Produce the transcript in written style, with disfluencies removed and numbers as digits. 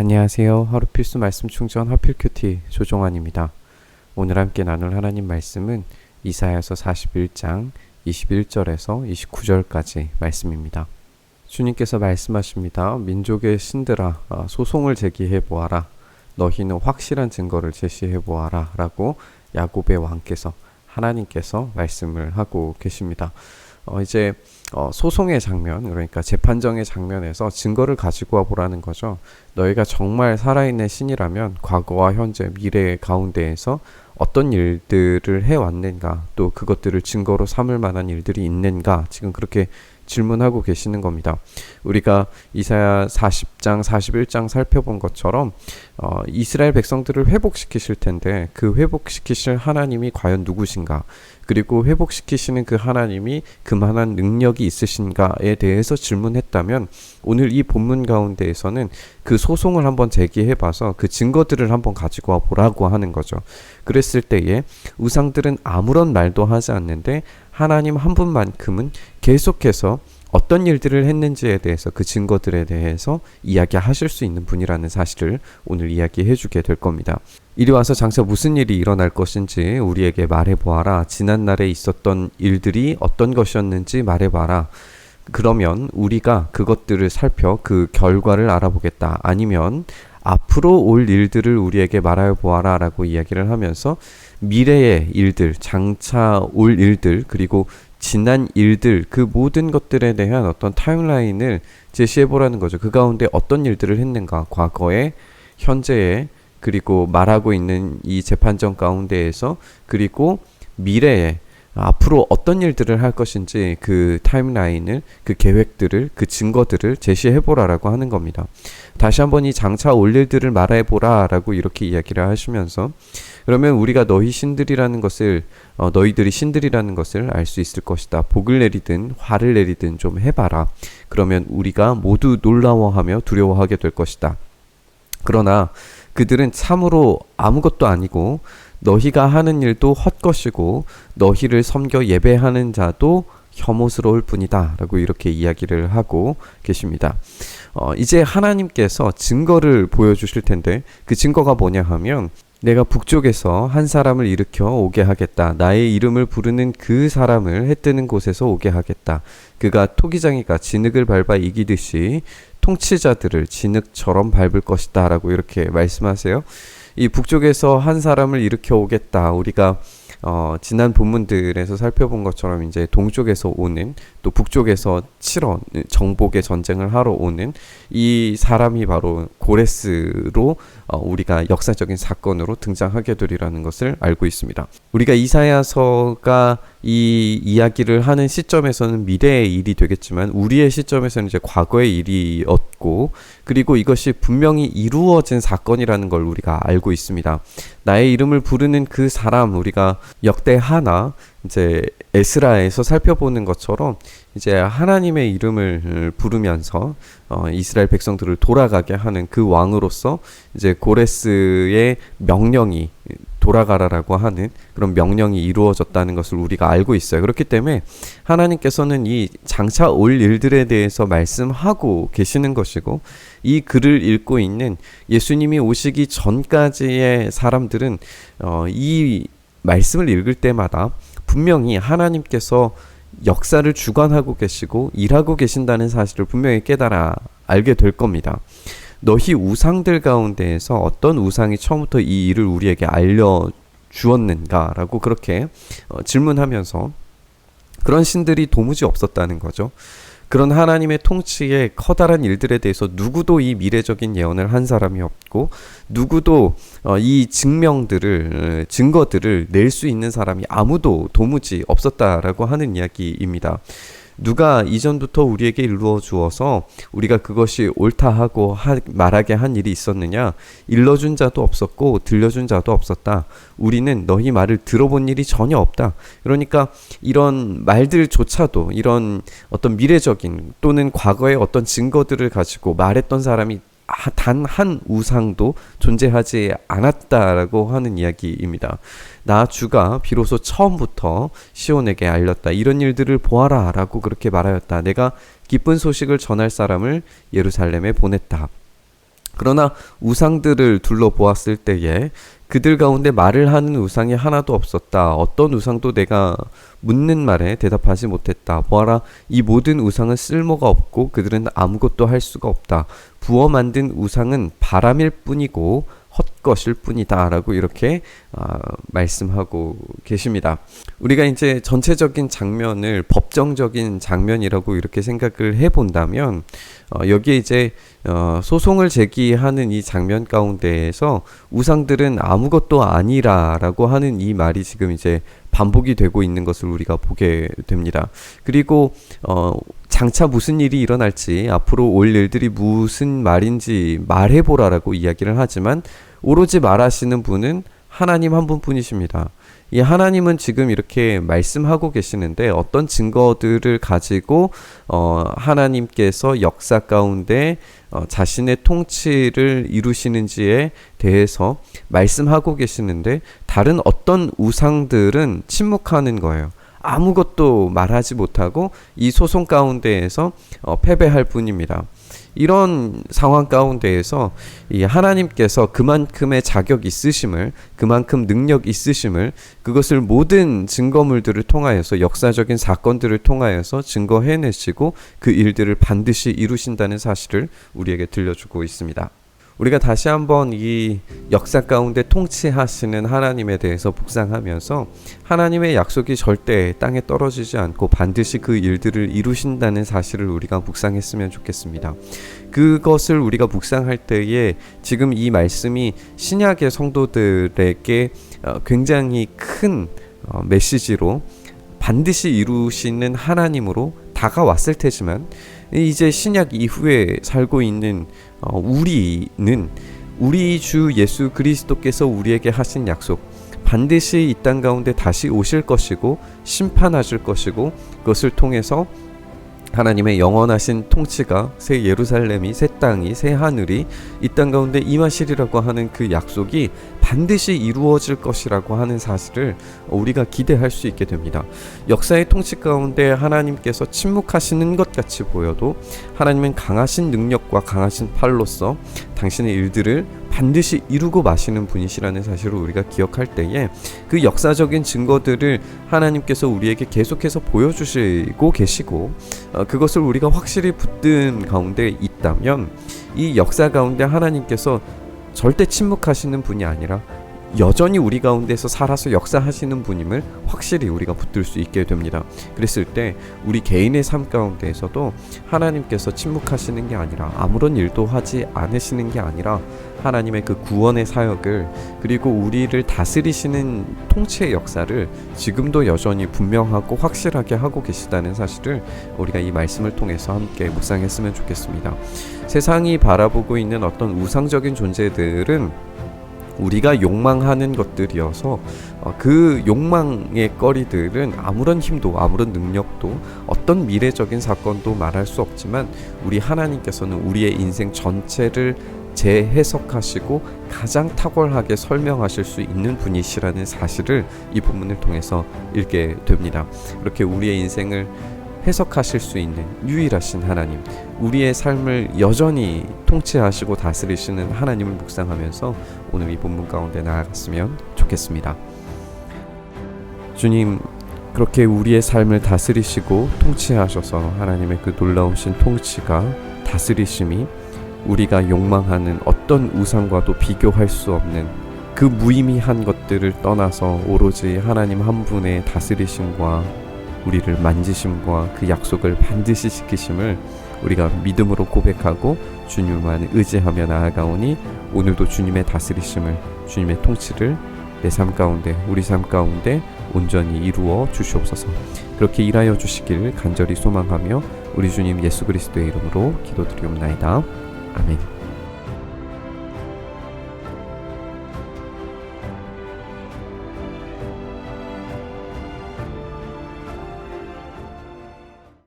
안녕하세요. 하루 필수 말씀 충전 하필큐티 조종환입니다. 오늘 함께 나눌 하나님 말씀은 이사야서 41장 21절에서 29절까지 말씀입니다. 주님께서 말씀하십니다. 민족의 신들아, 소송을 제기해 보아라. 너희는 확실한 증거를 제시해 보아라. 라고 야곱의 왕께서, 하나님께서 말씀을 하고 계십니다. 이제 소송의 장면, 그러니까 재판정의 장면에서 증거를 가지고 와보라는 거죠. 너희가 정말 살아있는 신이라면 과거와 현재, 미래 가운데에서 어떤 일들을 해왔는가, 또 그것들을 증거로 삼을 만한 일들이 있는가, 지금 그렇게 질문하고 계시는 겁니다. 우리가 이사야 40장, 41장 살펴본 것처럼 이스라엘 백성들을 회복시키실 텐데 그 회복시키실 하나님이 과연 누구신가, 그리고 회복시키시는 그 하나님이 그만한 능력이 있으신가에 대해서 질문했다면 오늘 이 본문 가운데에서는 그 소송을 한번 제기해봐서 그 증거들을 한번 가지고 와보라고 하는 거죠. 그랬을 때에 우상들은 아무런 말도 하지 않는데 하나님 한 분만큼은 계속해서 어떤 일들을 했는지에 대해서, 그 증거들에 대해서 이야기하실 수 있는 분이라는 사실을 오늘 이야기해 주게 될 겁니다. 이리 와서 장차 무슨 일이 일어날 것인지 우리에게 말해보아라. 지난날에 있었던 일들이 어떤 것이었는지 말해봐라. 그러면 우리가 그것들을 살펴 그 결과를 알아보겠다. 아니면 앞으로 올 일들을 우리에게 말해보아라 라고 이야기를 하면서 미래의 일들, 장차 올 일들, 그리고 지난 일들, 그 모든 것들에 대한 어떤 타임라인을 제시해보라는 거죠. 그 가운데 어떤 일들을 했는가, 과거에, 현재에, 그리고 말하고 있는 이 재판정 가운데에서, 그리고 미래에 앞으로 어떤 일들을 할 것인지 그 타임라인을, 그 계획들을, 그 증거들을 제시해보라라고 하는 겁니다. 다시 한번 이 장차 올 일들을 말해보라 라고 이렇게 이야기를 하시면서, 그러면 우리가 너희들이 신들이라는 것을 알 수 있을 것이다. 복을 내리든 화를 내리든 좀 해봐라. 그러면 우리가 모두 놀라워하며 두려워하게 될 것이다. 그러나 그들은 참으로 아무것도 아니고 너희가 하는 일도 헛것이고 너희를 섬겨 예배하는 자도 혐오스러울 뿐이다 라고 이렇게 이야기를 하고 계십니다. 이제 하나님께서 증거를 보여주실 텐데 그 증거가 뭐냐 하면, 내가 북쪽에서 한 사람을 일으켜 오게 하겠다. 나의 이름을 부르는 그 사람을 해 뜨는 곳에서 오게 하겠다. 그가 토기장이가 진흙을 밟아 이기듯이 통치자들을 진흙처럼 밟을 것이다 라고 이렇게 말씀하세요. 이 북쪽에서 한 사람을 일으켜 오겠다. 우리가 지난 본문들에서 살펴본 것처럼 이제 동쪽에서 오는, 또 북쪽에서 치러 정복의 전쟁을 하러 오는 이 사람이 바로 고레스로 우리가 역사적인 사건으로 등장하게 되리라는 것을 알고 있습니다. 우리가 이사야서가 이 이야기를 하는 시점에서는 미래의 일이 되겠지만 우리의 시점에서는 이제 과거의 일이었고, 그리고 이것이 분명히 이루어진 사건이라는 걸 우리가 알고 있습니다. 나의 이름을 부르는 그 사람, 우리가 역대 하나 이제 에스라에서 살펴보는 것처럼 이제 하나님의 이름을 부르면서 이스라엘 백성들을 돌아가게 하는 그 왕으로서 이제 고레스의 명령이, 돌아가라라고 하는 그런 명령이 이루어졌다는 것을 우리가 알고 있어요. 그렇기 때문에 하나님께서는 이 장차 올 일들에 대해서 말씀하고 계시는 것이고, 이 글을 읽고 있는 예수님이 오시기 전까지의 사람들은 이 말씀을 읽을 때마다 분명히 하나님께서 역사를 주관하고 계시고 일하고 계신다는 사실을 분명히 깨달아 알게 될 겁니다. 너희 우상들 가운데에서 어떤 우상이 처음부터 이 일을 우리에게 알려주었는가 라고 그렇게 질문하면서, 그런 신들이 도무지 없었다는 거죠. 그런 하나님의 통치의 커다란 일들에 대해서 누구도 이 미래적인 예언을 한 사람이 없고, 누구도 이 증거들을 낼 수 있는 사람이 아무도 도무지 없었다라고 하는 이야기입니다. 누가 이전부터 우리에게 일러주어서 우리가 그것이 옳다 하고 말하게 한 일이 있었느냐? 일러준 자도 없었고 들려준 자도 없었다. 우리는 너희 말을 들어본 일이 전혀 없다. 그러니까 이런 말들조차도, 이런 어떤 미래적인 또는 과거의 어떤 증거들을 가지고 말했던 사람이 단 한 우상도 존재하지 않았다라고 하는 이야기입니다. 나 주가 비로소 처음부터 시온에게 알렸다. 이런 일들을 보아라 라고 그렇게 말하였다. 내가 기쁜 소식을 전할 사람을 예루살렘에 보냈다. 그러나 우상들을 둘러보았을 때에 그들 가운데 말을 하는 우상이 하나도 없었다. 어떤 우상도 내가 묻는 말에 대답하지 못했다. 보아라, 이 모든 우상은 쓸모가 없고 그들은 아무것도 할 수가 없다. 부어 만든 우상은 바람일 뿐이고 헛것일 뿐이다 라고 이렇게 말씀하고 계십니다. 우리가 이제 전체적인 장면을 법정적인 장면이라고 이렇게 생각을 해본다면 여기에 이제 소송을 제기하는 이 장면 가운데에서 우상들은 아무것도 아니라라고 하는 이 말이 지금 이제 반복이 되고 있는 것을 우리가 보게 됩니다. 그리고 장차 무슨 일이 일어날지, 앞으로 올 일들이 무슨 말인지 말해보라라고 이야기를 하지만 오로지 말하시는 분은 하나님 한 분뿐이십니다. 이 하나님은 지금 이렇게 말씀하고 계시는데 어떤 증거들을 가지고 하나님께서 역사 가운데 자신의 통치를 이루시는지에 대해서 말씀하고 계시는데 다른 어떤 우상들은 침묵하는 거예요. 아무것도 말하지 못하고 이 소송 가운데에서 패배할 뿐입니다. 이런 상황 가운데에서 이 하나님께서 그만큼의 자격 있으심을, 그만큼 능력 있으심을 그것을 모든 증거물들을 통하여서, 역사적인 사건들을 통하여서 증거해내시고 그 일들을 반드시 이루신다는 사실을 우리에게 들려주고 있습니다. 우리가 다시 한번 이 역사 가운데 통치하시는 하나님에 대해서 묵상하면서 하나님의 약속이 절대 땅에 떨어지지 않고 반드시 그 일들을 이루신다는 사실을 우리가 묵상했으면 좋겠습니다. 그것을 우리가 묵상할 때에 지금 이 말씀이 신약의 성도들에게 굉장히 큰 메시지로 반드시 이루시는 하나님으로 다가왔을 테지만 이제 신약 이후에 살고 있는 우리는 우리 주 예수 그리스도께서 우리에게 하신 약속, 반드시 이 땅 가운데 다시 오실 것이고 심판하실 것이고 그것을 통해서 하나님의 영원하신 통치가 새 예루살렘이, 새 땅이, 새 하늘이 이 땅 가운데 임하시리라고 하는 그 약속이 반드시 이루어질 것이라고 하는 사실을 우리가 기대할 수 있게 됩니다. 역사의 통치 가운데 하나님께서 침묵하시는 것 같이 보여도 하나님은 강하신 능력과 강하신 팔로서 당신의 일들을 반드시 이루고 마시는 분이시라는 사실을 우리가 기억할 때에 그 역사적인 증거들을 하나님께서 우리에게 계속해서 보여주시고 계시고 그것을 우리가 확실히 붙든 가운데 있다면 이 역사 가운데 하나님께서 절대 침묵하시는 분이 아니라 여전히 우리 가운데서 살아서 역사하시는 분임을 확실히 우리가 붙들 수 있게 됩니다. 그랬을 때 우리 개인의 삶 가운데에서도 하나님께서 침묵하시는 게 아니라, 아무런 일도 하지 않으시는 게 아니라 하나님의 그 구원의 사역을, 그리고 우리를 다스리시는 통치의 역사를 지금도 여전히 분명하고 확실하게 하고 계시다는 사실을 우리가 이 말씀을 통해서 함께 묵상했으면 좋겠습니다. 세상이 바라보고 있는 어떤 우상적인 존재들은 우리가 욕망하는 것들이어서 그 욕망의 거리들은 아무런 힘도, 아무런 능력도, 어떤 미래적인 사건도 말할 수 없지만 우리 하나님께서는 우리의 인생 전체를 재해석하시고 가장 탁월하게 설명하실 수 있는 분이시라는 사실을 이 본문을 통해서 읽게 됩니다. 이렇게 우리의 인생을 해석하실 수 있는 유일하신 하나님, 우리의 삶을 여전히 통치하시고 다스리시는 하나님을 묵상하면서 오늘 이 본문 가운데 나아갔으면 좋겠습니다. 주님, 그렇게 우리의 삶을 다스리시고 통치하셔서 하나님의 그 놀라우신 통치가, 다스리심이 우리가 욕망하는 어떤 우상과도 비교할 수 없는 그 무의미한 것들을 떠나서 오로지 하나님 한 분의 다스리심과 우리를 만지심과 그 약속을 반드시 지키심을 우리가 믿음으로 고백하고 주님만 의지하며 나아가오니 오늘도 주님의 다스리심을, 주님의 통치를 내 삶 가운데, 우리 삶 가운데 온전히 이루어 주시옵소서. 그렇게 일하여 주시기를 간절히 소망하며 우리 주님 예수 그리스도의 이름으로 기도드리옵나이다. 아멘.